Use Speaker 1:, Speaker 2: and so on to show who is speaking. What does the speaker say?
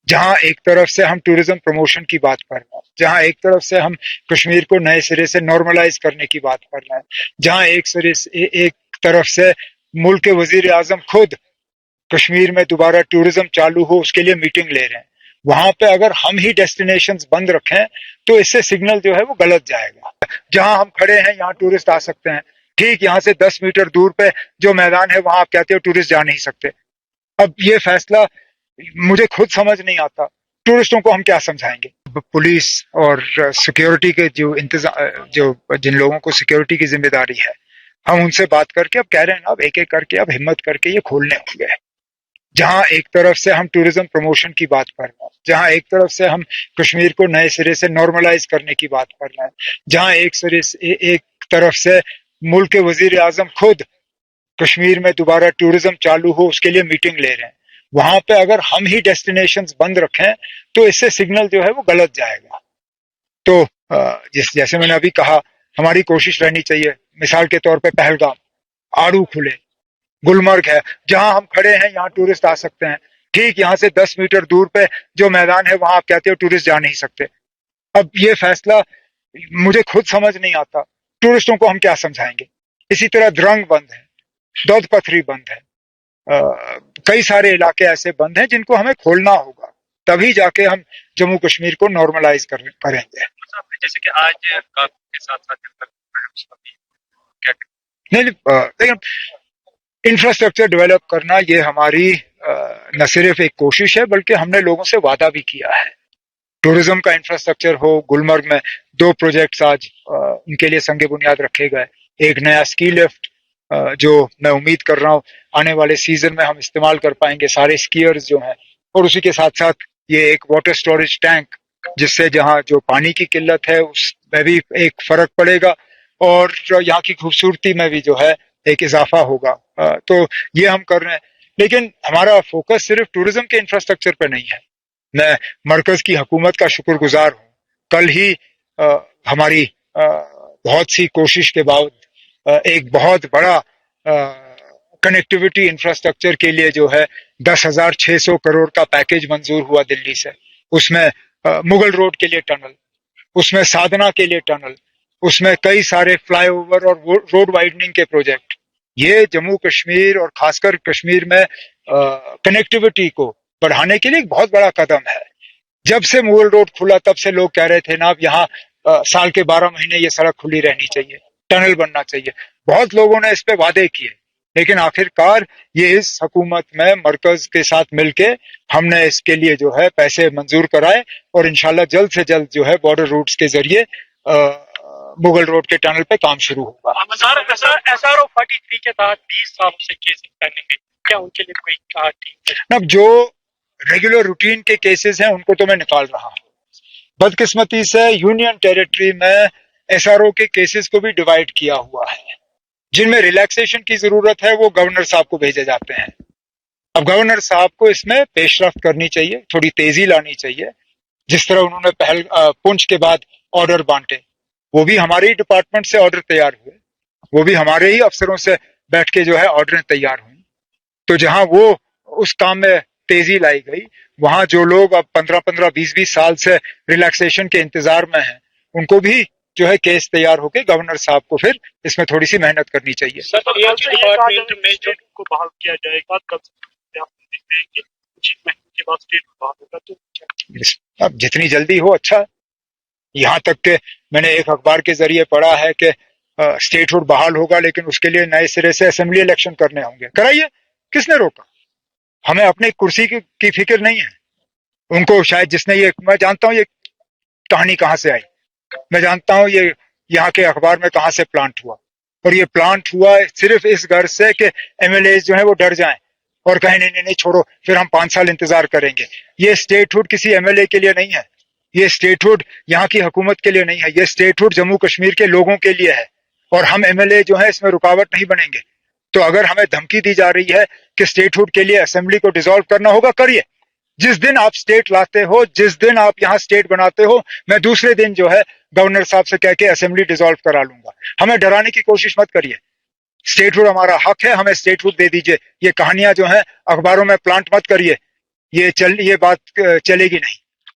Speaker 1: جہاں ایک طرف سے ہم ٹورزم پروموشن کی بات کر رہے ہیں، جہاں ایک طرف سے ہم کشمیر کو نئے سرے سے نارملائز کرنے کی بات کر رہے ہیں، جہاں ایک طرف سے ملک کے وزیر اعظم خود کشمیر میں دوبارہ ٹورزم چالو ہو اس کے لیے میٹنگ لے رہے ہیں، وہاں پہ اگر ہم ہی ڈیسٹینیشنز بند رکھیں تو اس سے سگنل جو ہے وہ غلط جائے گا۔ جہاں ہم کھڑے ہیں یہاں ٹورسٹ آ سکتے ہیں، ٹھیک یہاں سے 10 میٹر دور پہ جو میدان ہے وہاں آپ کہتے ہو ٹورسٹ جا نہیں سکتے۔ اب یہ فیصلہ مجھے خود سمجھ نہیں آتا، ٹورسٹوں کو ہم کیا سمجھائیں گے؟ پولیس اور سیکیورٹی کے جو انتظام، جو جن لوگوں کو سیکیورٹی کی ذمہ داری ہے، ہم ان سے بات کر کے اب کہہ رہے ہیں نا، اب ایک ایک کر کے اب ہمت کر کے یہ کھولنے ہوں گے۔ جہاں ایک طرف سے ہم ٹورزم پروموشن کی بات کر رہے ہیں، جہاں ایک طرف سے ہم کشمیر کو نئے سرے سے نارملائز کرنے کی بات کر رہے ہیں، جہاں ایک طرف سے ملک کے وزیر اعظم خود کشمیر میں دوبارہ ٹورزم چالو ہو اس کے لیے میٹنگ لے رہے ہیں، وہاں پہ اگر ہم ہی ڈیسٹینیشنز بند رکھیں تو اس سے سگنل جو ہے وہ غلط جائے گا۔ تو جیسے میں نے ابھی کہا، ہماری کوشش رہنی چاہیے، مثال کے طور پہ پہلگام، آڑو کھلے، گلمرگ ہے، جہاں ہم کھڑے ہیں یہاں ٹورسٹ آ سکتے ہیں، ٹھیک یہاں سے 10 میٹر دور پہ جو میدان ہے وہاں آپ کہتے ہو ٹورسٹ جا نہیں سکتے۔ اب یہ فیصلہ مجھے خود سمجھ نہیں آتا، ٹورسٹوں کو ہم کیا سمجھائیں گے؟ اسی طرح درنگ بند ہے، دودھ پتھری بند ہے، کئی سارے علاقے ایسے بند ہیں جن کو ہمیں کھولنا ہوگا، تبھی جا کے ہم جموں کشمیر کو نارملائز کریں گے۔
Speaker 2: جیسے کہ آج قانون کے ساتھ ساتھ
Speaker 1: نہیں، لیکن انفراسٹرکچر ڈیولپ کرنا یہ ہماری نہ صرف ایک کوشش ہے بلکہ ہم نے لوگوں سے وعدہ بھی کیا ہے۔ ٹورزم کا انفراسٹرکچر ہو، گلمرگ میں 2 پروجیکٹس آج ان کے لیے سنگ بنیاد رکھے گئے، ایک نیا اسکی لفٹ جو میں امید کر رہا ہوں آنے والے سیزن میں ہم استعمال کر پائیں گے سارے اسکیئرز جو ہیں، اور اسی کے ساتھ ساتھ یہ ایک واٹر سٹوریج ٹینک جس سے جہاں جو پانی کی قلت ہے اس میں بھی ایک فرق پڑے گا اور یہاں کی خوبصورتی میں بھی جو ہے ایک اضافہ ہوگا۔ تو یہ ہم کر رہے ہیں، لیکن ہمارا فوکس صرف ٹورزم کے انفراسٹرکچر پہ نہیں ہے۔ میں مرکز کی حکومت کا شکر گزار ہوں، کل ہی ہماری بہت سی کوشش کے بعد ایک بہت بڑا کنیکٹیوٹی انفراسٹرکچر کے لیے جو ہے 10,600 کروڑ کا پیکج منظور ہوا دلی سے۔ اس میں مغل روڈ کے لیے ٹنل، اس میں سادنا کے لیے ٹنل، اس میں کئی سارے فلائی اوور اور روڈ وائڈننگ کے پروجیکٹ۔ یہ جموں کشمیر اور خاص کر کشمیر میں کنیکٹیوٹی کو بڑھانے کے لیے ایک بہت بڑا قدم ہے۔ جب سے مغل روڈ کھلا تب سے لوگ کہہ رہے تھے نا اب یہاں سال کے 12 مہینے یہ سڑک کھلی رہنی چاہیے، ٹنل بننا چاہیے۔ بہت لوگوں نے اس پہ وعدے کیے، لیکن آخر کار یہ اس حکومت میں مرکز کے ساتھ مل کے ہم نے اس کے لیے جو ہے پیسے منظور کرائے، اور انشاءاللہ جلد سے جلد جو ہے بارڈر روٹس کے ذریعے مغل روڈ کے ٹنل پہ کام شروع ہوگا۔
Speaker 2: SRO 43 کے تحت 20 سال سے کیسز پینڈنگ ہے، کیا ان کے لیے کوئی
Speaker 1: اب جو ریگولر روٹین کے کیسز ہیں ان کو تو میں نکال رہا ہوں، بدقسمتی سے یونین ٹیریٹری میں SRO کے کیسز کو بھی ڈیوائیڈ کیا ہوا ہے، جن میں ریلیکسیشن کی ضرورت ہے وہ گورنر صاحب کو بھیجے جاتے ہیں۔ اب گورنر صاحب کو اس میں پیش رفت کرنی چاہیے، تھوڑی تیزی لانی چاہیے، جس طرح انہوں نے پنچ کے بعد آرڈر بانٹے، وہ بھی ہمارے ہی ڈپارٹمنٹ سے آرڈر تیار ہوئے، وہ بھی ہمارے ہی افسروں سے بیٹھ کے جو ہے آرڈریں تیار ہوئیں۔ تو جہاں وہ اس کام میں تیزی لائی گئی، وہاں جو لوگ اب 15 20 سال سے ریلیکسیشن کے انتظار میں ہیں ان کو بھی جو ہے کیس تیار ہو کے گورنر صاحب کو پھر اس میں تھوڑی سی محنت کرنی چاہیے۔
Speaker 2: ڈپارٹمنٹ میں جو کو بحال کیا جائے گا کے بعد اسٹیٹ بحال ہوگا تو
Speaker 1: اب جتنی جلدی ہو اچھا، یہاں تک کہ میں نے ایک اخبار کے ذریعے پڑھا ہے کہ اسٹیٹ ہوڈ بحال ہوگا لیکن اس کے لیے نئے سرے سے اسمبلی الیکشن کرنے ہوں گے۔ کرائیے، کس نے روکا؟ ہمیں اپنی کرسی کی فکر نہیں ہے، ان کو شاید جس نے میں جانتا ہوں یہ کہانی کہاں سے آئی، میں جانتا ہوں یہ یہاں کے اخبار میں کہاں سے پلانٹ ہوا، اور یہ پلانٹ ہوا صرف اس غرض سے کہ MLAs جو ہیں وہ ڈر جائیں اور کہیں نہیں چھوڑو پھر ہم 5 سال انتظار کریں گے۔ یہ اسٹیٹ ہوڈ کسی MLA کے لیے نہیں ہے، یہ اسٹیٹ ہوڈ یہاں کی حکومت کے لیے نہیں ہے، یہ اسٹیٹ ہوڈ جموں کشمیر کے لوگوں کے لیے ہے، اور ہم MLA جو ہیں اس میں رکاوٹ نہیں بنیں گے۔ تو اگر ہمیں دھمکی دی جا رہی ہے کہ اسٹیٹ ہوڈ کے لیے اسمبلی کو ڈیزالو کرنا ہوگا، کریے۔ جس دن آپ اسٹیٹ لاتے ہو، جس دن آپ یہاں اسٹیٹ بناتے ہو، میں دوسرے دن جو ہے گورنر صاحب سے کہہ کے اسمبلی ڈیزالو کرا لوں گا۔ ہمیں ڈرانے کی کوشش مت کریے، اسٹیٹ ہوڈ ہمارا حق ہے، ہمیں اسٹیٹ ہوڈ دے دیجئے۔ یہ کہانیاں جو ہیں اخباروں میں پلانٹ مت کریے یہ بات چلے گی نہیں.